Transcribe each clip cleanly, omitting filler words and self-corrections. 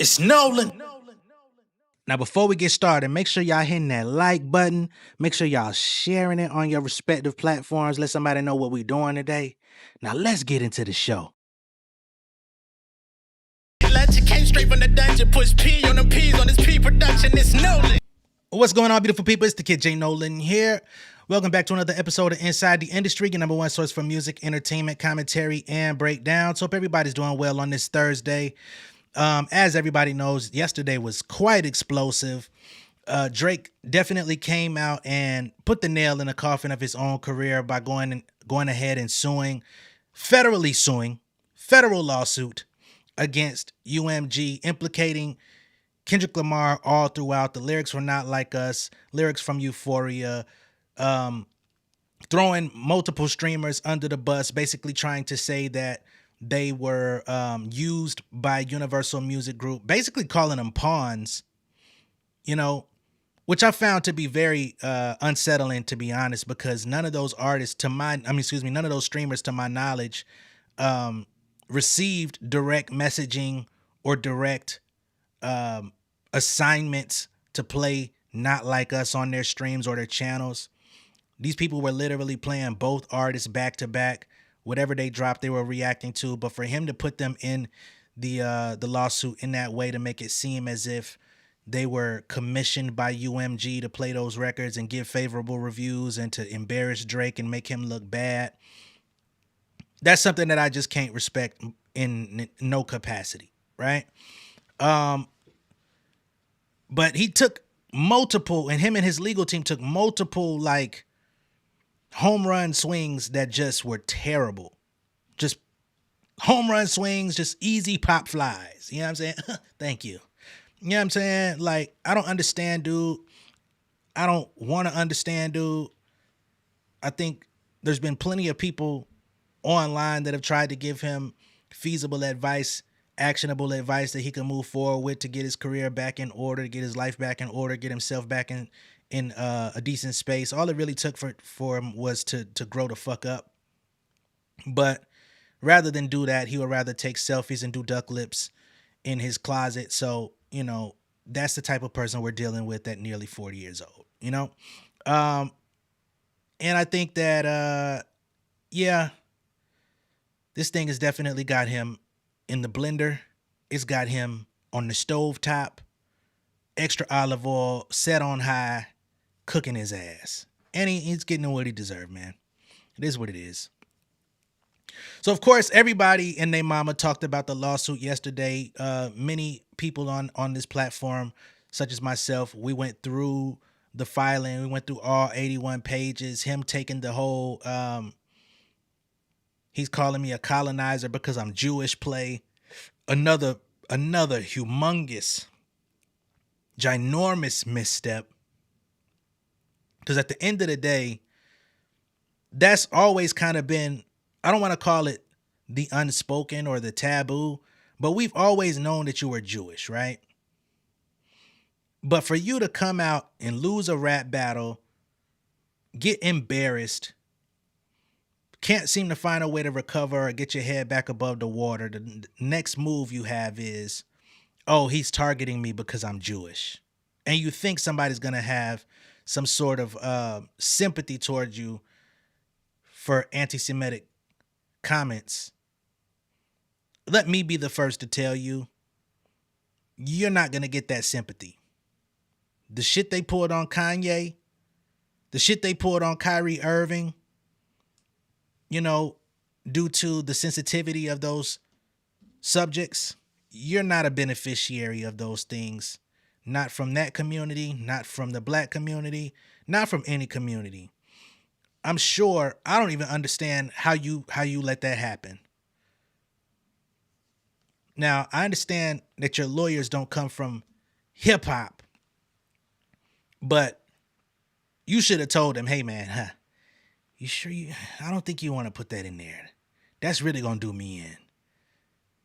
It's Nolan. Now, before we get started, make sure y'all hitting that like button. Make sure y'all sharing it on your respective platforms. Let somebody know what we're doing today. Now, let's get into the show. Came straight from the dungeon, push P on them P's on this P production. It's Nolan. What's going on, beautiful people? It's the kid J Nolan here. Welcome back to another episode of Inside the Industry, your number one source for music, entertainment, commentary, and breakdowns. Hope everybody's doing well on this Thursday. As everybody knows, yesterday was quite explosive. Drake definitely came out and put the nail in the coffin of his own career by going ahead and federal lawsuit against UMG, implicating Kendrick Lamar all throughout. The lyrics were not like us, lyrics from Euphoria, throwing multiple streamers under the bus, basically trying to say that they were used by Universal Music Group, basically calling them pawns, which I found to be very unsettling, to be honest, because none of those none of those streamers, to my knowledge, received direct messaging or direct assignments to play Not Like Us on their streams or their channels. These people were literally playing both artists back to back. Whatever they dropped, they were reacting to. But for him to put them in the lawsuit in that way, to make it seem as if they were commissioned by UMG to play those records and give favorable reviews and to embarrass Drake and make him look bad, that's something that I just can't respect in no capacity, right? But he took multiple, and him and his legal team took multiple, home run swings that just were terrible. Just home run swings, just easy pop flies. You know what I'm saying? Thank you. You know what I'm saying? I don't understand, dude. I don't want to understand, dude. I think there's been plenty of people online that have tried to give him feasible advice, actionable advice that he can move forward with to get his career back in order, to get his life back in order, get himself back in a decent space. All it really took for him was to grow the fuck up. But rather than do that, he would rather take selfies and do duck lips in his closet. So, that's the type of person we're dealing with at nearly 40 years old, And I think that, this thing has definitely got him in the blender. It's got him on the stove top, extra olive oil, set on high, cooking his ass. And he's getting what he deserved, man. It is what it is. So, of course, everybody and their mama talked about the lawsuit yesterday. Many people on this platform, such as myself, we went through the filing. We went through all 81 pages. Him taking the whole, he's calling me a colonizer because I'm Jewish play. Another humongous, ginormous misstep. Because at the end of the day, that's always kind of been, I don't want to call it the unspoken or the taboo, but we've always known that you were Jewish, right? But for you to come out and lose a rap battle, get embarrassed, can't seem to find a way to recover or get your head back above the water, the next move you have is, oh, he's targeting me because I'm Jewish. And you think somebody's going to have some sort of sympathy towards you for anti-Semitic comments. Let me be the first to tell you, you're not going to get that sympathy. The shit they pulled on Kanye, the shit they pulled on Kyrie Irving, due to the sensitivity of those subjects, you're not a beneficiary of those things. Not from that community, not from the black community, not from any community. I'm sure, I don't even understand how you let that happen. Now, I understand that your lawyers don't come from hip hop, but you should have told them, hey man, you sure I don't think you want to put that in there. That's really going to do me in.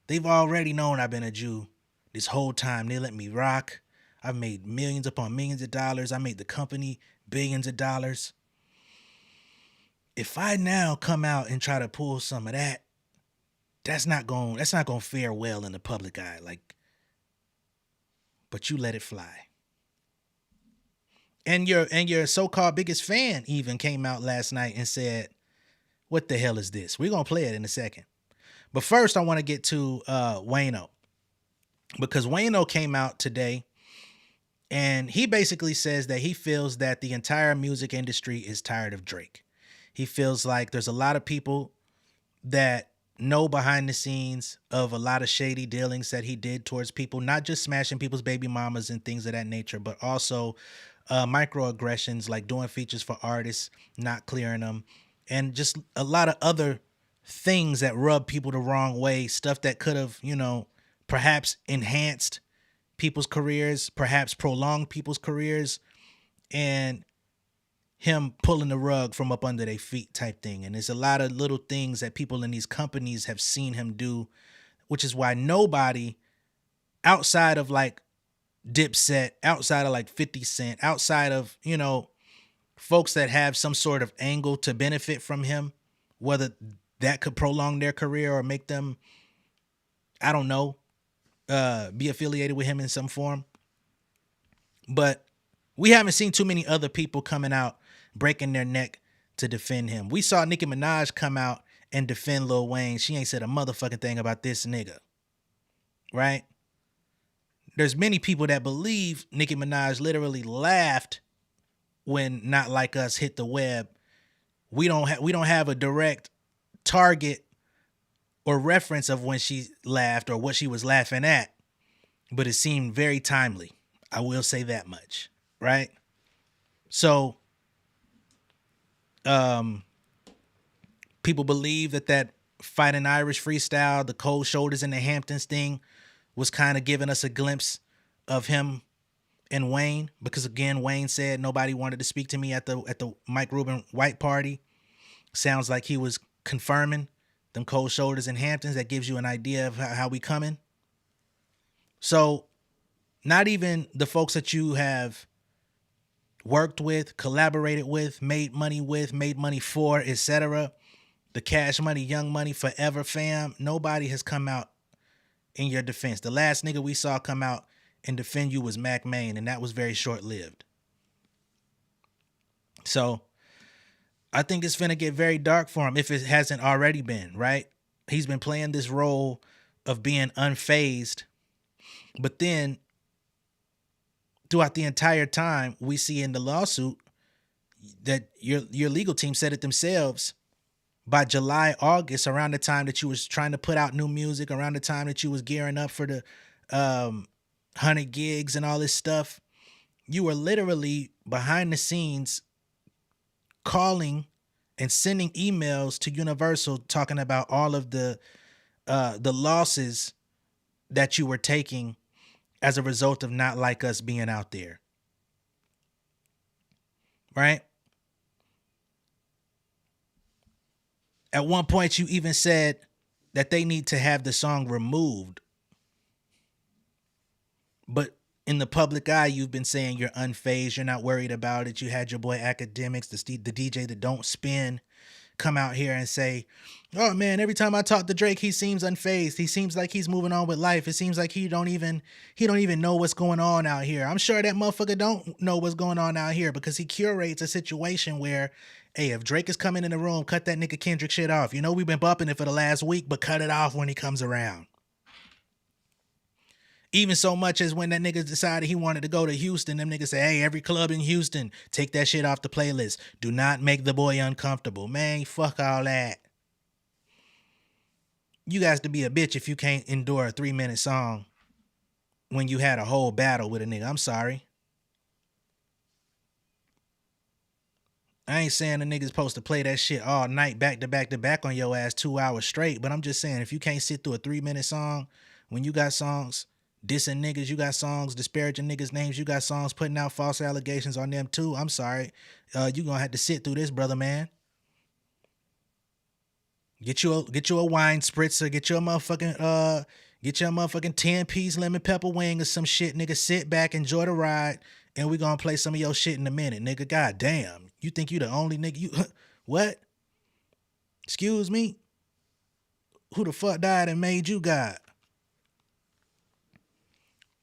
They've already known I've been a Jew this whole time. They let me rock. I've made millions upon millions of dollars. I made the company billions of dollars. If I now come out and try to pull some of that, that's not going to fare well in the public eye. but you let it fly. And your so-called biggest fan even came out last night and said, "What the hell is this?" We're gonna play it in a second. But first, I want to get to Wayno, because Wayno came out today and he basically says that he feels that the entire music industry is tired of Drake. He feels like there's a lot of people that know behind the scenes of a lot of shady dealings that he did towards people, not just smashing people's baby mamas and things of that nature, but also microaggressions, like doing features for artists, not clearing them, and just a lot of other things that rub people the wrong way, stuff that could have, perhaps enhanced people's careers, perhaps prolonged people's careers, and him pulling the rug from up under their feet type thing. And there's a lot of little things that people in these companies have seen him do, which is why nobody outside of like Dipset, outside of like 50 Cent, outside of, folks that have some sort of angle to benefit from him, whether that could prolong their career or make them, I don't know, be affiliated with him in some form. But we haven't seen too many other people coming out breaking their neck to defend him. We saw Nicki Minaj come out and defend Lil Wayne. She ain't said a motherfucking thing about this nigga, right? There's many people that believe Nicki Minaj literally laughed when Not Like Us hit the web. We don't have a direct target or reference of when she laughed or what she was laughing at, but it seemed very timely. I will say that much, right? So, people believe that Fighting Irish freestyle, the cold shoulders in the Hamptons thing, was kind of giving us a glimpse of him and Wayne, because again, Wayne said nobody wanted to speak to me at the Mike Rubin white party. Sounds like he was confirming them cold shoulders in Hamptons. That gives you an idea of how we coming. So not even the folks that you have worked with, collaborated with, made money for, etc., the Cash Money, Young Money, Forever fam, nobody has come out in your defense. The last nigga we saw come out and defend you was Mac Main, and that was very short-lived. So I think it's finna get very dark for him if it hasn't already been, right? He's been playing this role of being unfazed, but then throughout the entire time, we see in the lawsuit that your legal team said it themselves. By July, August, around the time that you was trying to put out new music, around the time that you was gearing up for the 100 gigs and all this stuff, you were literally behind the scenes calling and sending emails to Universal talking about all of the losses that you were taking as a result of Not Like Us being out there. Right? At one point, you even said that they need to have the song removed. But in the public eye, you've been saying you're unfazed. You're not worried about it. You had your boy Akademiks, the DJ that don't spin, come out here and say, "Oh man, every time I talk to Drake, he seems unfazed. He seems like he's moving on with life. It seems like he don't even know what's going on out here." I'm sure that motherfucker don't know what's going on out here, because he curates a situation where, hey, if Drake is coming in the room, cut that nigga Kendrick shit off. We've been bumping it for the last week, but cut it off when he comes around. Even so much as when that nigga decided he wanted to go to Houston, them niggas say, "Hey, every club in Houston, take that shit off the playlist. Do not make the boy uncomfortable." Man, fuck all that. You guys to be a bitch if you can't endure a 3-minute song when you had a whole battle with a nigga. I'm sorry. I ain't saying the nigga's supposed to play that shit all night, back to back to back on your ass 2 hours straight, but I'm just saying, if you can't sit through a 3-minute song when you got songs dissing niggas, you got songs disparaging niggas' names, you got songs putting out false allegations on them too, I'm sorry. You gonna have to sit through this, brother man. Get you a wine spritzer, get your motherfucking 10-piece lemon pepper wing or some shit, nigga. Sit back, enjoy the ride, and we gonna play some of your shit in a minute, nigga. God damn. You think you the only nigga? You what? Excuse me? Who the fuck died and made you God?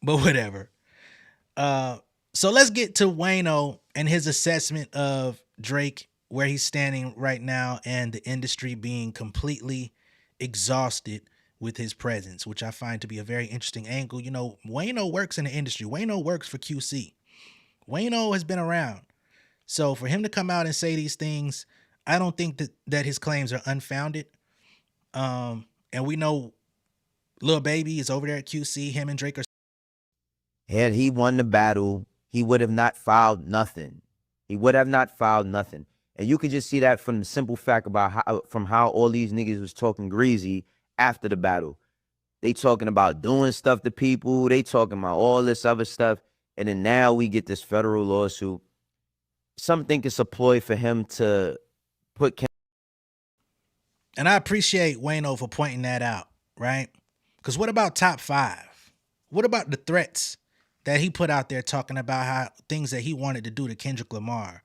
But whatever. So let's get to Wayno and his assessment of Drake, where he's standing right now, and the industry being completely exhausted with his presence, which I find to be a very interesting angle. You know, Wayno works in the industry. Wayno works for QC. Wayno has been around. So for him to come out and say these things, I don't think that his claims are unfounded. And we know Lil Baby is over there at QC. Him and Drake are. Had he won the battle, he would have not filed nothing. He would have not filed nothing. And you could just see that from the simple fact about how all these niggas was talking greasy after the battle. They talking about doing stuff to people. They talking about all this other stuff. And then now we get this federal lawsuit. Some think it's a ploy for him to put. And I appreciate Wayno for pointing that out, right? Because what about top 5? What about the threats that he put out there talking about how things that he wanted to do to Kendrick Lamar,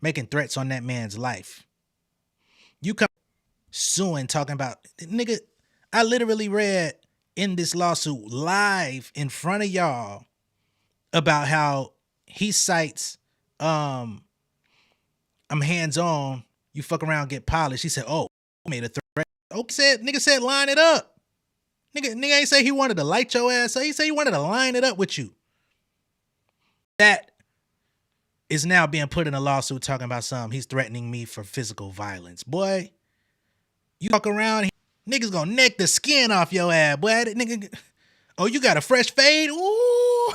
making threats on that man's life? You come suing, talking about, nigga, I literally read in this lawsuit live in front of y'all about how he cites, I'm hands-on, you fuck around, get polished. He said, oh, made a threat. Oh, nigga said line it up. Nigga ain't say he wanted to light your ass. So he said he wanted to line it up with you. That is now being put in a lawsuit talking about he's threatening me for physical violence. Boy, you walk around, niggas gonna neck the skin off your ass, boy. Nigga, oh, you got a fresh fade? Ooh.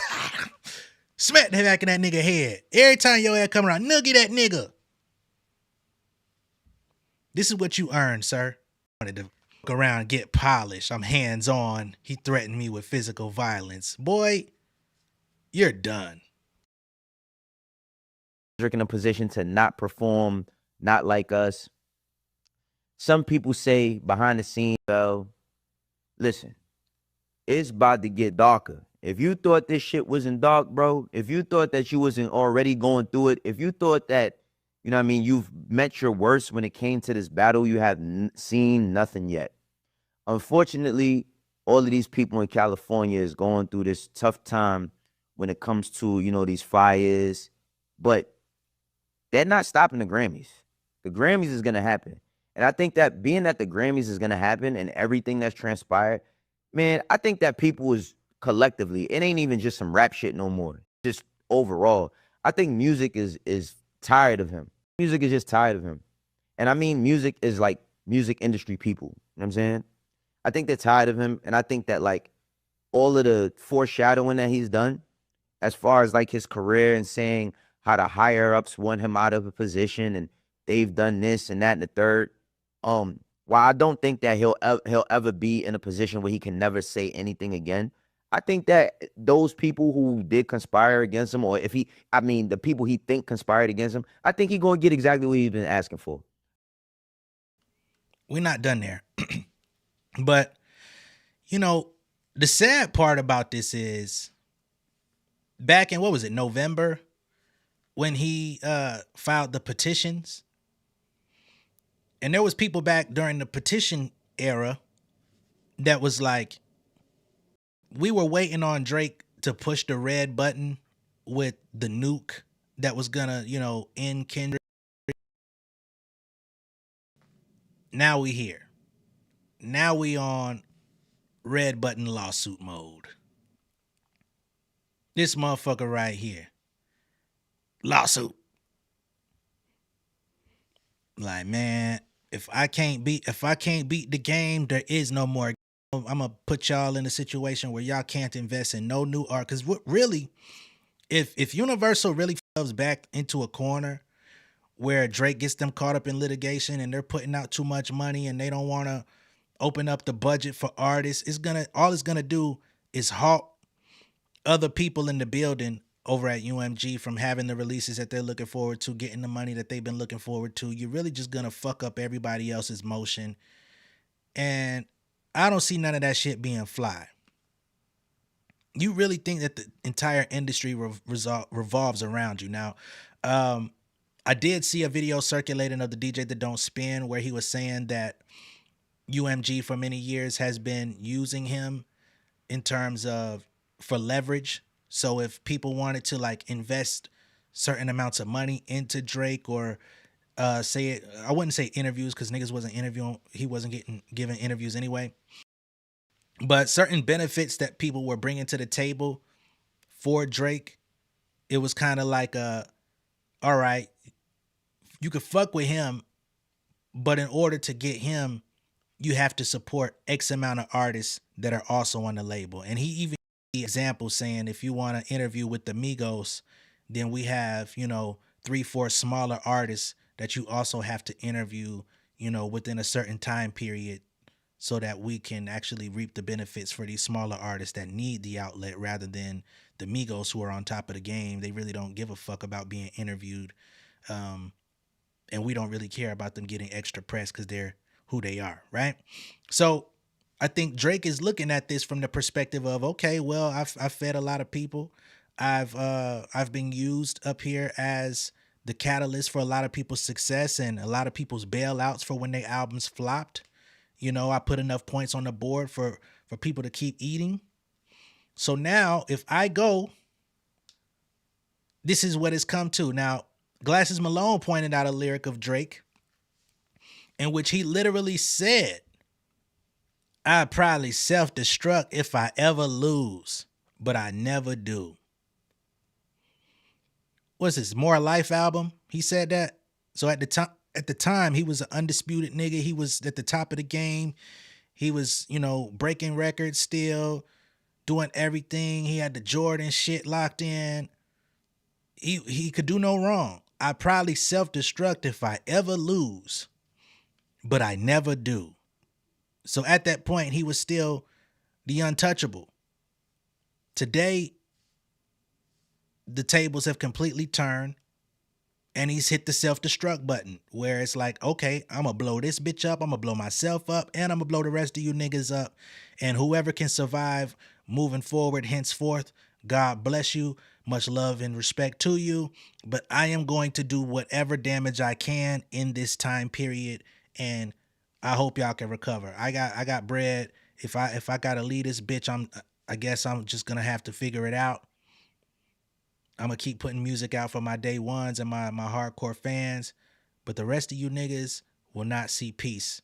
Smack the back of that nigga head. Every time your ass come around, noogie that nigga. This is what you earned, sir. I wanted to walk around and get polished. I'm hands-on. He threatened me with physical violence. Boy, you're done. In a position to not perform, not like us. Some people say behind the scenes, well, listen, it's about to get darker. If you thought this shit wasn't dark, bro, if you thought that you wasn't already going through it, if you thought that, you know what I mean, you've met your worst when it came to this battle, you have seen nothing yet. Unfortunately, all of these people in California is going through this tough time when it comes to, you know, these fires, but they're not stopping the Grammys. The Grammys is going to happen. And I think that being that the Grammys is going to happen and everything that's transpired, man, I think that people is collectively, it ain't even just some rap shit no more. Just overall, I think music is tired of him. Music is just tired of him. And I mean, music is like music industry people. You know what I'm saying? I think they're tired of him. And I think that like all of the foreshadowing that he's done as far as like his career and saying how the higher ups want him out of a position and they've done this and that and the third. While I don't think that he'll ever be in a position where he can never say anything again, I think that those people who did conspire against him, or the people he think conspired against him, I think he's going to get exactly what he's been asking for. We're not done there. But, you know, the sad part about this is back in, what was it, November, when he filed the petitions, and there was people back during the petition era that was like, we were waiting on Drake to push the red button with the nuke that was gonna, you know, end Kendrick. Now we here. Now we on red button lawsuit mode. This motherfucker right here. Lawsuit. Like, man, if I can't beat the game, there is no more. I'm gonna put y'all in a situation where y'all can't invest in no new art. Cause what really, if Universal really falls back into a corner where Drake gets them caught up in litigation and they're putting out too much money and they don't want to open up the budget for artists, all it's gonna do is halt other people in the building over at UMG from having the releases that they're looking forward to, getting the money that they've been looking forward to. You're really just gonna fuck up everybody else's motion. And I don't see none of that shit being fly. You really think that the entire industry revolves around you. Now, I did see a video circulating of the DJ That Don't Spin where he was saying that UMG for many years has been using him in terms of for leverage So if people wanted to like invest certain amounts of money into Drake or say it, I wouldn't say interviews because niggas wasn't interviewing, he wasn't getting given interviews anyway. But certain benefits that people were bringing to the table for Drake, it was kind of like all right, you could fuck with him, but in order to get him, you have to support X amount of artists that are also on the label. And he even gave examples saying if you want to interview with the Migos, then we have, 3-4 smaller artists that you also have to interview, within a certain time period so that we can actually reap the benefits for these smaller artists that need the outlet rather than the Migos who are on top of the game. They really don't give a fuck about being interviewed. And we don't really care about them getting extra press because they're who they are, right? So I think Drake is looking at this from the perspective of, okay, well, I've fed a lot of people. I've been used up here as the catalyst for a lot of people's success and a lot of people's bailouts for when their albums flopped. I put enough points on the board for people to keep eating. So now if I go, this is what it's come to. Now, Glasses Malone pointed out a lyric of Drake in which he literally said, I'd probably self-destruct if I ever lose, but I never do. What's this, More Life album? He said that. So at the time, he was an undisputed nigga. He was at the top of the game. He was, breaking records still, doing everything. He had the Jordan shit locked in. He could do no wrong. I probably self-destruct if I ever lose, but I never do. So at that point, he was still the untouchable. Today, the tables have completely turned and he's hit the self-destruct button where it's like, okay, I'm going to blow this bitch up. I'm going to blow myself up and I'm going to blow the rest of you niggas up. And whoever can survive moving forward henceforth, God bless you. Much love and respect to you. But I am going to do whatever damage I can in this time period. And I hope y'all can recover. I got bread. If I gotta leave this bitch, I guess I'm just gonna have to figure it out. I'm gonna keep putting music out for my day ones and my hardcore fans. But the rest of you niggas will not see peace.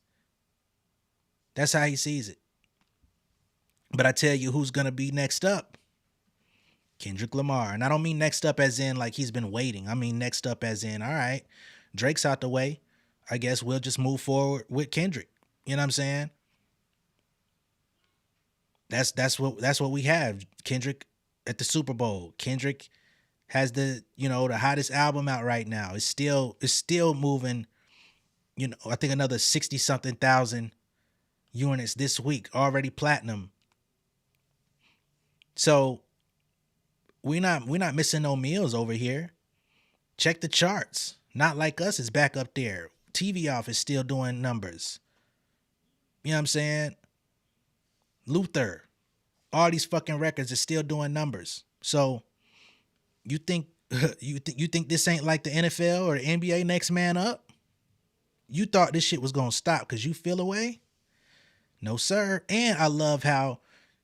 That's how he sees it. But I tell you who's gonna be next up. Kendrick Lamar. And I don't mean next up as in like he's been waiting. I mean next up as in, all right, Drake's out the way. I guess we'll just move forward with Kendrick. You know what I'm saying? That's what we have. Kendrick at the Super Bowl. Kendrick has the hottest album out right now. It's still moving, I think another 60 something thousand units this week, already platinum. So we're not missing no meals over here. Check the charts. Not Like Us is back up there. TV Off is still doing numbers. You know what I'm saying? Luther, all these fucking records are still doing numbers. So you think you think this ain't like the NFL or the NBA next man up? You thought this shit was gonna stop because you feel away? No, sir. And I love how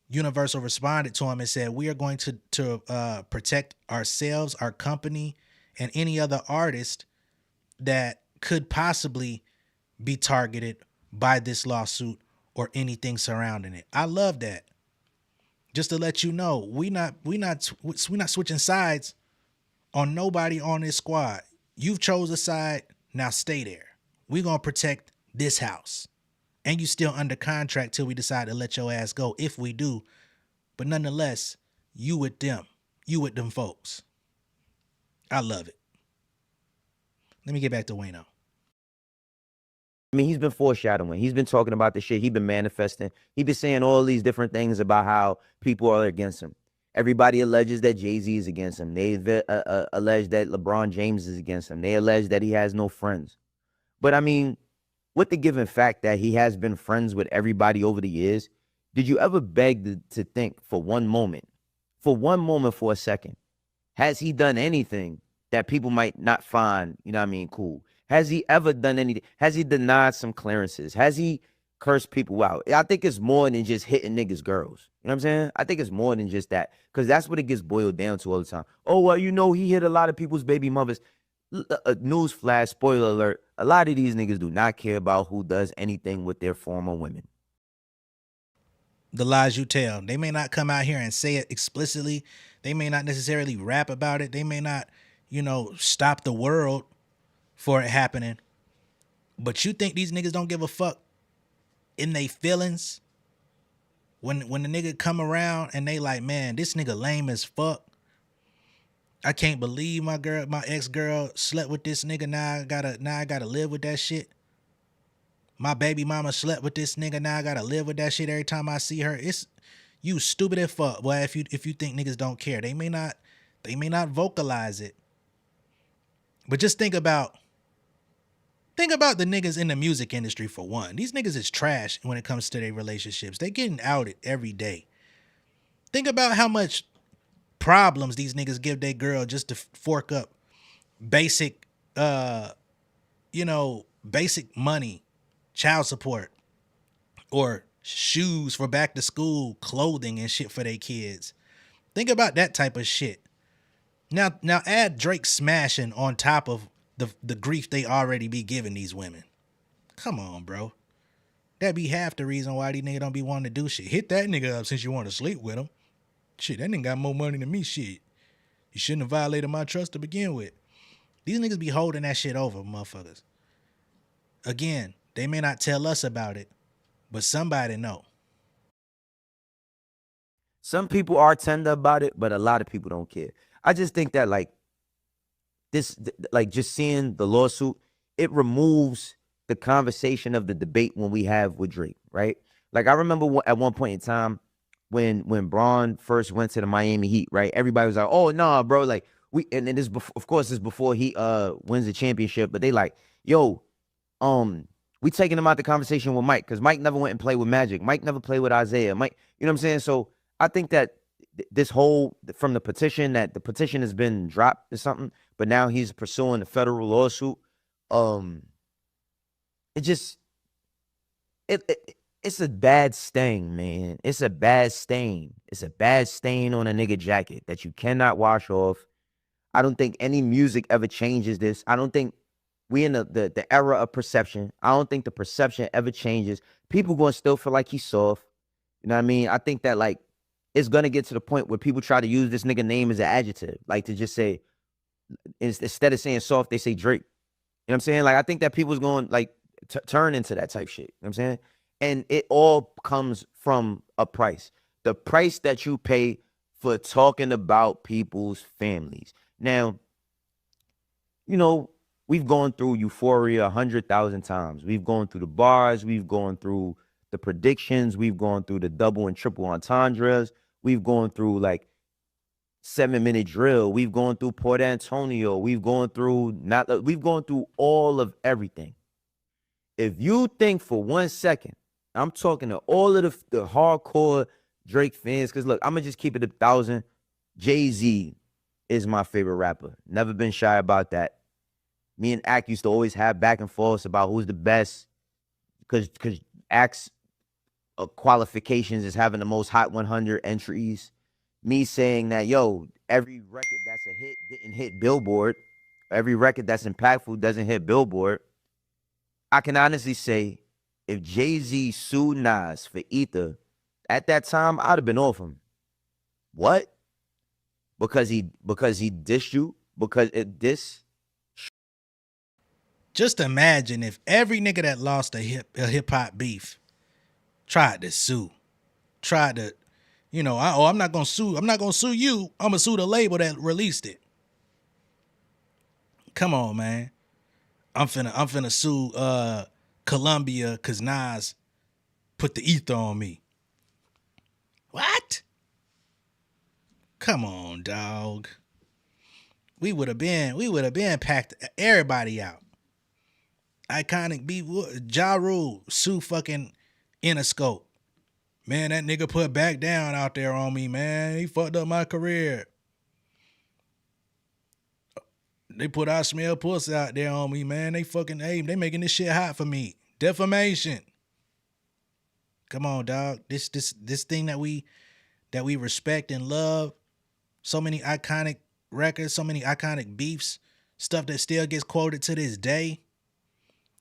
Universal responded to him and said, we are going to protect ourselves, our company, and any other artist that could possibly be targeted by this lawsuit or anything surrounding it. I love that. Just to let you know, we not switching sides on nobody on this squad. You've chose a side, now stay there. We're gonna protect this house. And you still under contract till we decide to let your ass go, if we do. But nonetheless, you with them. You with them folks. I love it. Let me get back to Wayno. I mean, he's been foreshadowing. He's been talking about the shit. He's been manifesting. He's been saying all these different things about how people are against him. Everybody alleges that Jay-Z is against him. They allege that LeBron James is against him. They allege that he has no friends. But I mean, with the given fact that he has been friends with everybody over the years, did you ever beg to think for one moment, for a second, has he done anything that people might not find, cool? Has he ever done anything? Has he denied some clearances? Has he curse people out. I think it's more than just hitting niggas' girls. You know what I'm saying? I think it's more than just that, because that's what it gets boiled down to all the time. Oh, well, you know, he hit a lot of people's baby mothers. News flash, spoiler alert, a lot of these niggas do not care about who does anything with their former women. The lies you tell. They may not come out here and say it explicitly. They may not necessarily rap about it. They may not, stop the world for it happening. But you think these niggas don't give a fuck in they feelings? When the nigga come around and they like, man, this nigga lame as fuck. I can't believe my ex-girl slept with this nigga. Now I gotta live with that shit. My baby mama slept with this nigga. Now I gotta live with that shit every time I see her. It's you stupid as fuck. Boy, if you think niggas don't care, they may not vocalize it. But just think about the niggas in the music industry for one. These niggas is trash when it comes to their relationships. They getting outed every day. Think about how much problems these niggas give their girl just to fork up basic basic money, child support, or shoes for back to school, clothing and shit for their kids. Think about that type of shit. Now add Drake smashing on top of the grief they already be giving these women. Come on, bro. That be half the reason why these niggas don't be wanting to do shit. Hit that nigga up since you want to sleep with him. Shit, that nigga got more money than me, shit. You shouldn't have violated my trust to begin with. These niggas be holding that shit over, motherfuckers. Again, they may not tell us about it, but somebody know. Some people are tender about it, but a lot of people don't care. I just think that just seeing the lawsuit, it removes the conversation of the debate when we have with Drake, right? Like, I remember at one point in time when Braun first went to the Miami Heat, right? Everybody was like, "Oh no, nah, bro!" Like and this, of course, is before he wins the championship. But they like, "Yo, we taking him out the conversation with Mike, because Mike never went and played with Magic. Mike never played with Isaiah. Mike, you know what I'm saying?" So I think that this whole from the petition has been dropped or something, but now he's pursuing a federal lawsuit. It just it's a bad stain, man. It's a bad stain. It's a bad stain on a nigga jacket that you cannot wash off. I don't think any music ever changes this. I don't think we in the era of perception. I don't think the perception ever changes. People gonna still feel like he's soft. You know what I mean? I think that it's gonna get to the point where people try to use this nigga name as an adjective, like to just say, instead of saying soft, they say Drake. You know what I'm saying? Like, I think that people's going turn into that type shit. You know what I'm saying? And it all comes from a price. The price that you pay for talking about people's families. Now, we've gone through Euphoria 100,000 times. We've gone through the bars. We've gone through the predictions. We've gone through the double and triple entendres. We've gone through 7-minute drill. We've gone through Port Antonio. We've gone through all of everything. If you think for 1 second, I'm talking to all of the hardcore Drake fans, because look, I'm gonna just keep it 1,000. Jay-Z is my favorite rapper. Never been shy about that. Me and Ak used to always have back and forth about who's the best, because Ak's qualifications is having the most Hot 100 entries. Me saying that, yo, every record that's a hit didn't hit Billboard. Every record that's impactful doesn't hit Billboard. I can honestly say, if Jay-Z sued Nas for Ether, at that time, I'd have been off him. What? Because he dissed you? Because it diss? Just imagine if every nigga that lost a hip hop beef tried to sue, tried to, I'm not gonna sue. I'm not gonna sue you. I'm gonna sue the label that released it. Come on, man. I'm finna sue Columbia because Nas put the ether on me. What? Come on, dog. We would have been packed everybody out. Iconic beat, Ja Rule sue fucking Interscope. Man, that nigga put back down out there on me, man. He fucked up my career. They put I Smell Pussy out there on me, man. They making this shit hot for me. Defamation. Come on, dog. This thing that we respect and love. So many iconic records, so many iconic beefs, stuff that still gets quoted to this day.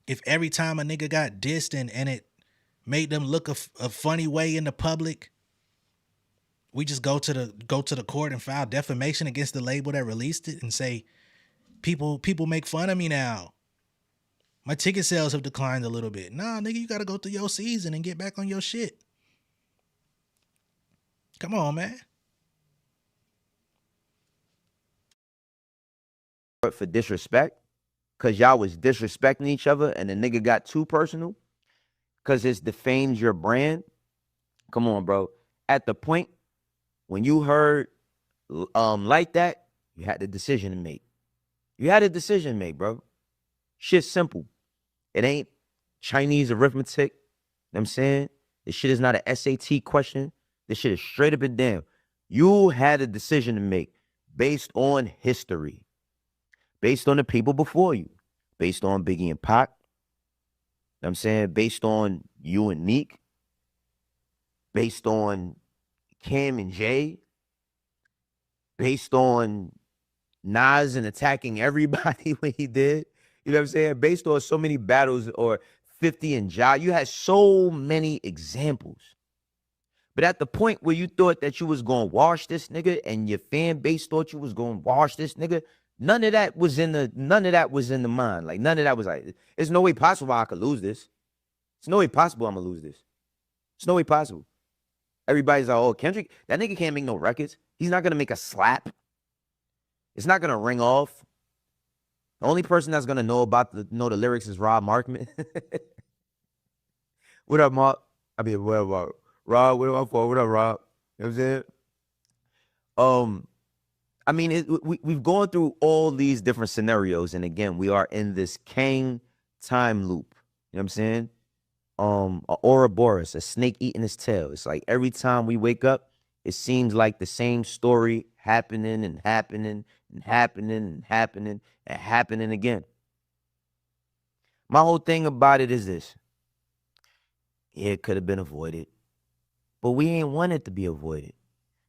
If every time a nigga got dissed and it made them look a funny way in the public, we just go to the court and file defamation against the label that released it and say people make fun of me now. My ticket sales have declined a little bit. Nah, nigga, you gotta go through your season and get back on your shit. Come on, man. For disrespect, because y'all was disrespecting each other and the nigga got too personal because it's defamed your brand. Come on, bro. At the point when you heard like that, you had the decision to make. You had a decision to make, bro. Shit's simple. It ain't Chinese arithmetic. You know what I'm saying? This shit is not an SAT question. This shit is straight up and down. You had a decision to make based on history, based on the people before you, based on Biggie and Pac. You know what I'm saying? Based on you and Neek, based on Cam and Jay, based on Nas and attacking everybody when he did. You know what I'm saying? Based on so many battles, or 50 and Ja. You had so many examples. But at the point where you thought that you was going to wash this nigga and your fan base thought you was going to wash this nigga, none of that was in the mind. Like, none of that was like, there's no way possible I could lose this. There's no way possible I'm going to lose this. There's no way possible. Everybody's like, oh, Kendrick, that nigga can't make no records. He's not going to make a slap. It's not going to ring off. The only person that's going to know the lyrics is Rob Markman. What up, Mark? I mean, what up, Rob? What up, What up, Rob? You know what I'm saying? I mean, we've gone through all these different scenarios, and again, we are in this Kang time loop. You know what I'm saying? A Ouroboros, a snake eating his tail. It's like every time we wake up, it seems like the same story happening and happening and happening and happening and happening again. My whole thing about it is this. Yeah, it could have been avoided, but we ain't want it to be avoided.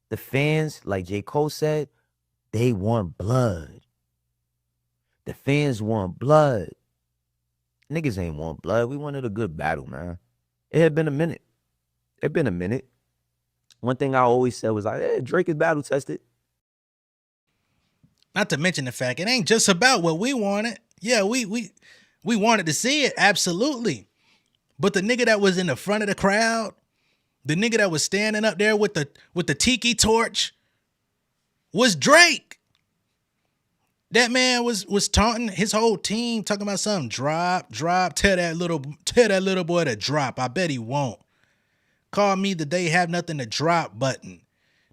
The fans, like J. Cole said, they want blood. The fans want blood. Niggas ain't want blood. We wanted a good battle, man. It had been a minute. It been a minute. One thing I always said was like, hey, Drake is battle tested. Not to mention the fact it ain't just about what we wanted. Yeah, we wanted to see it, absolutely. But the nigga that was in the front of the crowd, the nigga that was standing up there with the tiki torch, was Drake. That man was taunting his whole team, talking about something. Drop. Tell that little boy to drop. I bet he won't. Call me the they have nothing to drop button.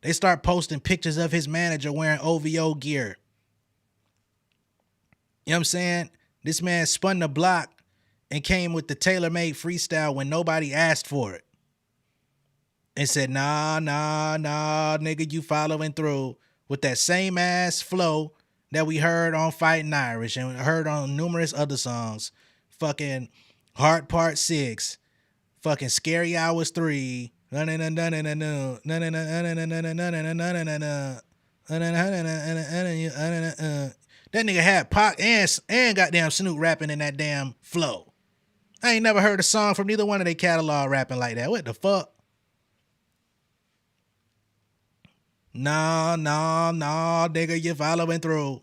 They start posting pictures of his manager wearing OVO gear. You know what I'm saying? This man spun the block and came with the tailor-made freestyle when nobody asked for it. And said, nah, nigga, you following through with that same ass flow that we heard on Fighting Irish and heard on numerous other songs. Fucking Heart Part 6, fucking Scary Hours 3, that nigga had Pac and goddamn Snoop rapping in that damn flow. I ain't never heard a song from neither one of their catalog rapping like that. What the fuck? No, nigga, you following through.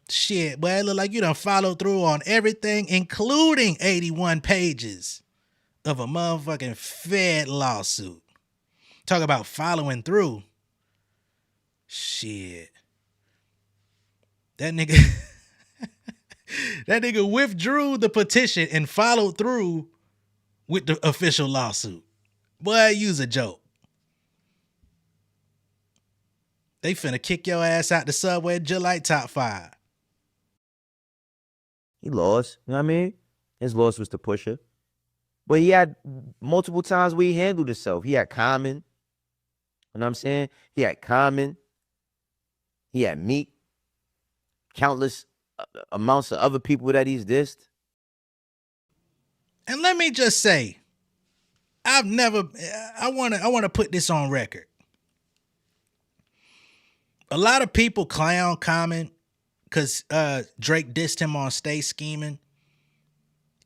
Shit, boy, it look like you done followed through on everything, including 81 pages of a motherfucking Fed lawsuit. Talk about following through. Shit. That nigga that nigga withdrew the petition and followed through with the official lawsuit. Boy, use a joke. They finna kick your ass out the subway just like Top 5. He lost. You know what I mean? His loss was to Pusha. But he had multiple times where he handled himself. He had Common. You know what I'm saying? He had Common. He had Meek. Countless amounts of other people that he's dissed. And let me just say, I've never. I wanna put this on record. A lot of people clown Common because Drake dissed him on Stay Scheming.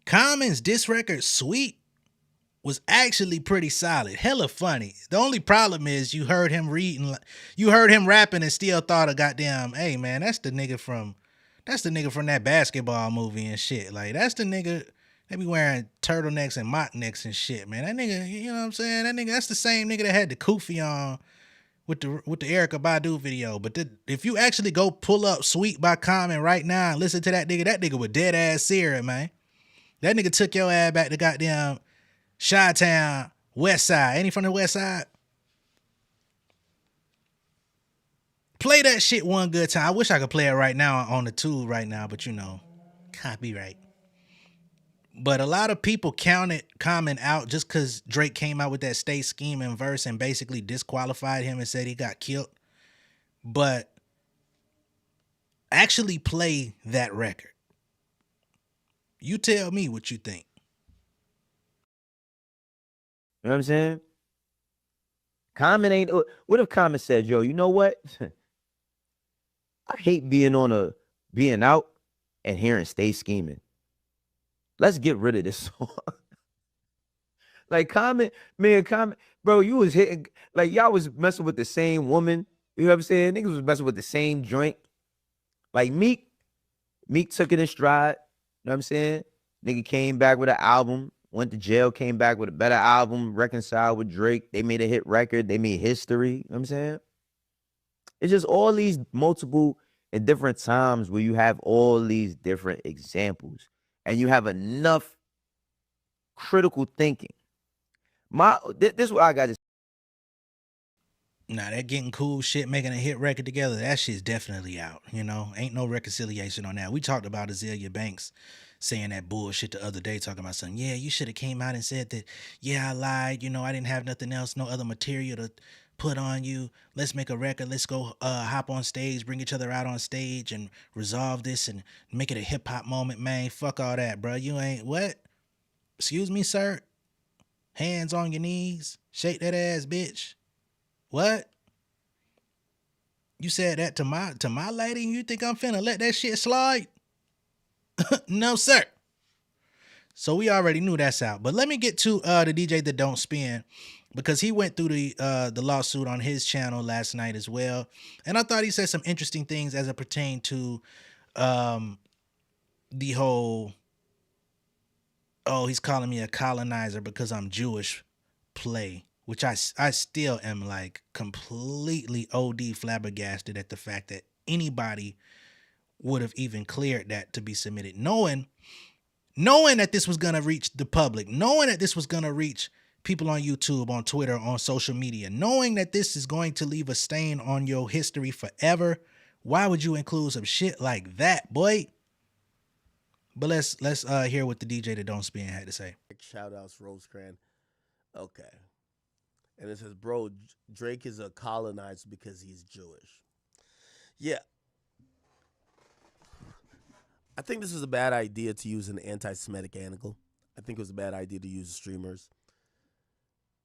Common's diss record, Sweet, was actually pretty solid. Hella funny. The only problem is you heard him rapping and still thought of goddamn, hey man, that's the nigga from that basketball movie and shit. Like that's the nigga they be wearing turtlenecks and mock necks and shit, man. That nigga, you know what I'm saying? That nigga, that's the same nigga that had the kufi on with the Erykah Badu video. But if you actually go pull up Sweet by Common right now and listen to that nigga was dead ass serious, man. That nigga took your ass back to goddamn Chi-Town, West Side. Ain't he from the West Side? Play that shit one good time. I wish I could play it right now on the tube right now, but you know, copyright. But a lot of people counted Common out just because Drake came out with that Stay Scheming verse and basically disqualified him and said he got killed. But actually play that record. You tell me what you think. You know what I'm saying? Common ain't. What if Common said, "Yo, you know what? I hate being out and hearing Stay Scheming. Let's get rid of this song." Like Common, bro, you was hitting like y'all was messing with the same woman. You know what I'm saying? Niggas was messing with the same joint. Like Meek took it in stride. You know what I'm saying? Nigga came back with an album. Went to jail, came back with a better album, reconciled with Drake. They made a hit record. They made history. You know what I'm saying? It's just all these multiple and different times where you have all these different examples and you have enough critical thinking. This is what I got to say. Nah, that getting cool shit, making a hit record together, that shit's definitely out, you know? Ain't no reconciliation on that. We talked about Azealia Banks saying that bullshit the other day, talking about something. Yeah, you should have came out and said that, yeah, I lied. You know, I didn't have nothing else, no other material to put on you. Let's make a record. Let's go hop on stage, bring each other out on stage and resolve this and make it a hip-hop moment, man. Fuck all that, bro. You ain't, what? Excuse me, sir? Hands on your knees. Shake that ass, bitch. What? You said that to my lady and you think I'm finna let that shit slide? No, sir. So we already knew that's out. But let me get to the DJ that don't spin, because he went through the lawsuit on his channel last night as well. And I thought he said some interesting things as it pertained to the whole, oh, he's calling me a colonizer because I'm Jewish play, which I still am like completely OD flabbergasted at the fact that anybody would have even cleared that to be submitted, knowing that this was going to reach the public, knowing that this was going to reach people on YouTube, on Twitter, on social media, knowing that this is going to leave a stain on your history forever. Why would you include some shit like that, boy? But let's hear what the DJ that don't spin had to say. Shout outs Rosecrans. Okay. And it says, bro, Drake is a colonizer because he's Jewish. Yeah. I think this was a bad idea to use an anti-Semitic angle. I think it was a bad idea to use the streamers.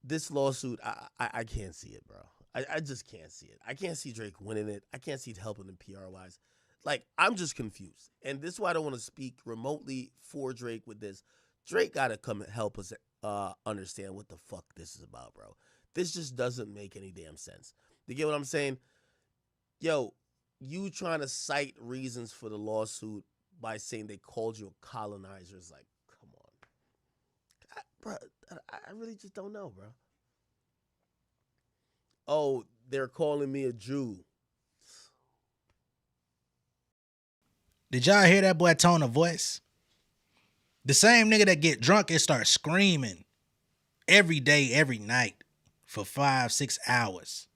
This lawsuit, I can't see it, bro. I just can't see it. I can't see Drake winning it. I can't see it helping him PR-wise. Like, I'm just confused. And this is why I don't want to speak remotely for Drake with this. Drake got to come and help us understand what the fuck this is about, bro. This just doesn't make any damn sense. You get what I'm saying? Yo, you trying to cite reasons for the lawsuit by saying they called you a colonizer is like, come on. Bro, I really just don't know, bro. Oh, they're calling me a Jew. Did y'all hear that boy tone of voice? The same nigga that get drunk and start screaming every day, every night for 5-6 hours.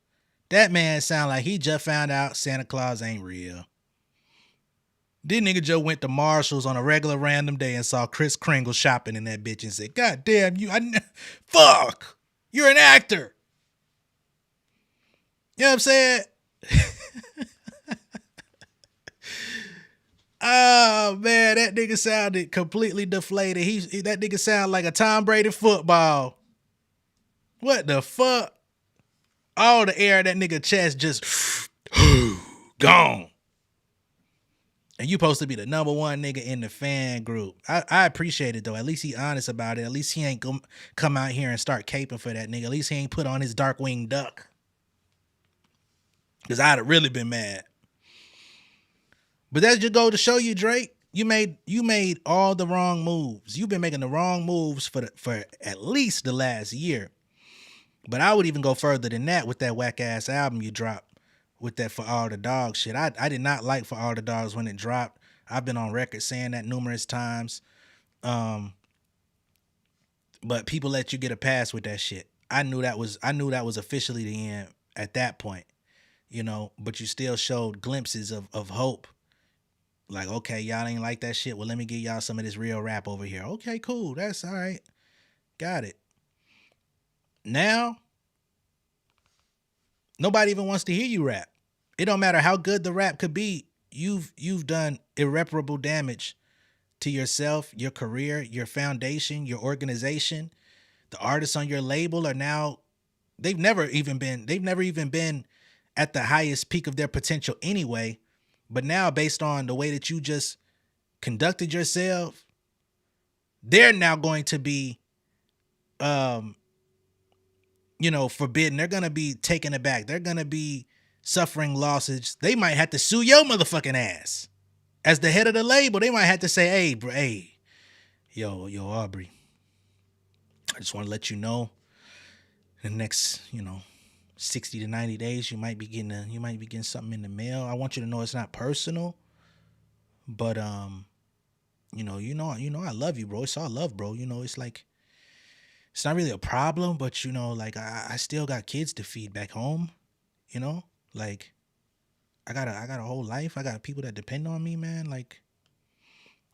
That man sound like he just found out Santa Claus ain't real. This nigga just went to Marshall's on a regular random day and saw Kris Kringle shopping in that bitch and said, God damn you, fuck, you're an actor. You know what I'm saying? Oh man, that nigga sounded completely deflated. That nigga sound like a Tom Brady football. What the fuck? All the air in that nigga chest just gone. And you supposed to be the number one nigga in the fan group. I appreciate it though. At least he honest about it. At least he ain't come out here and start caping for that nigga. At least he ain't put on his Darkwing Duck. Because I'd have really been mad. But that's just go to show you, Drake. You made all the wrong moves. You've been making the wrong moves for at least the last year. But I would even go further than that with that whack ass album you dropped. With that For All the Dogs shit. I did not like For All the Dogs when it dropped. I've been on record saying that numerous times. But people let you get a pass with that shit. I knew that was officially the end at that point. You know, but you still showed glimpses of hope. Like, okay, y'all ain't like that shit. Well, let me give y'all some of this real rap over here. Okay, cool. That's all right. Got it. Now, nobody even wants to hear you rap. It don't matter how good the rap could be. You've done irreparable damage to yourself, your career, your foundation, your organization. The artists on your label are now, they've never even been at the highest peak of their potential anyway. But now, based on the way that you just conducted yourself, they're now going to be forbidden. They're going to be taken aback. They're going to be suffering losses. They might have to sue your motherfucking ass. As the head of the label, they might have to say, hey, bro, hey, yo, Aubrey, I just want to let you know, in the next, 60 to 90 days, you might be getting something in the mail. I want you to know it's not personal, but, I love you, bro. It's all love, bro. It's like, it's not really a problem, but I still got kids to feed back home, like I got a whole life. I got people that depend on me, man. Like,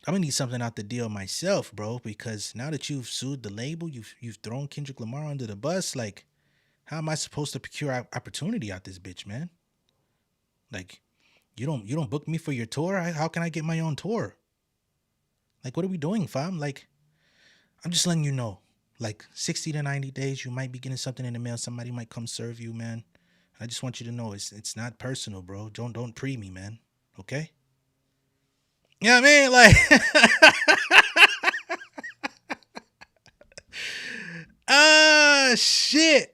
I'm gonna need something out the deal myself, bro, because now that you've sued the label, you've thrown Kendrick Lamar under the bus, like, how am I supposed to procure opportunity out this bitch, man? Like, you don't book me for your tour? How can I get my own tour? Like, what are we doing, fam? Like, I'm just letting you know. Like 60 to 90 days, you might be getting something in the mail. Somebody might come serve you, man. I just want you to know it's not personal, bro. Don't pre me, man. Okay? You know what I mean? Like, shit.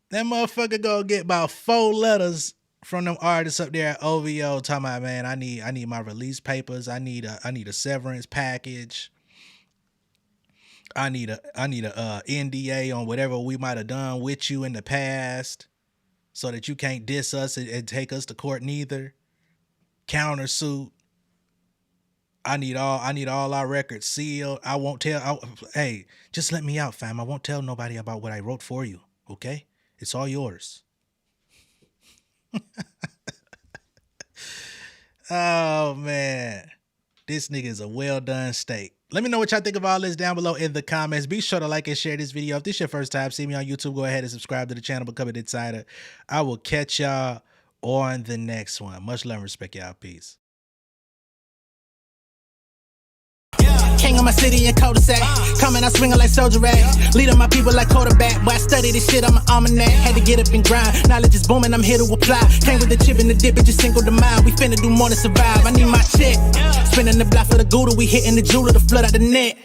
That motherfucker gonna get about 4 letters from them artists up there at OVO talking about, man, I need my release papers. I need a severance package. I need a NDA on whatever we might have done with you in the past, so that you can't diss us and take us to court neither. Countersuit. I need all our records sealed. I won't tell. Hey, just let me out, fam. I won't tell nobody about what I wrote for you. Okay, it's all yours. Oh man, this nigga is a well done steak. Let me know what y'all think of all this down below in the comments. Be sure to like and share this video. If this is your first time seeing me on YouTube, go ahead and subscribe to the channel, become an insider. I will catch y'all on the next one. Much love and respect, y'all. Peace. King of my city and cul-de-sac. Coming out swinging like soldier rag. Leading my people like quarterback. Boy, I study this shit, I'm an almanac. Had to get up and grind. Knowledge is booming, I'm here to apply. Came with the chip and the dip, it just single the mind. We finna do more than survive. I need my check. Spinning the block for the Gouda. We hitting the jeweler to flood out the net.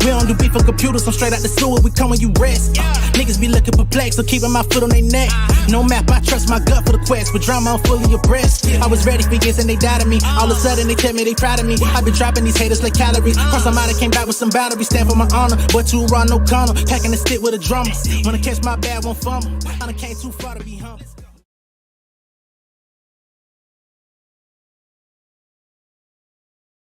We don't do beef for computers, I'm straight out the sewer. We come when you rest. Niggas be looking perplexed, so keeping my foot on their neck. No map, I trust my gut for the quest. With drama, I'm fully abreast. I was ready for years and they doubted me. All of a sudden they tell me they proud of me. I've been dropping these haters like calories. Cross them out, I came back with some boundaries. Stand for my honor, but too raw, no corner. Packing the stick with a drummer. Wanna catch my bad, won't fumble. I done came too far to be humble.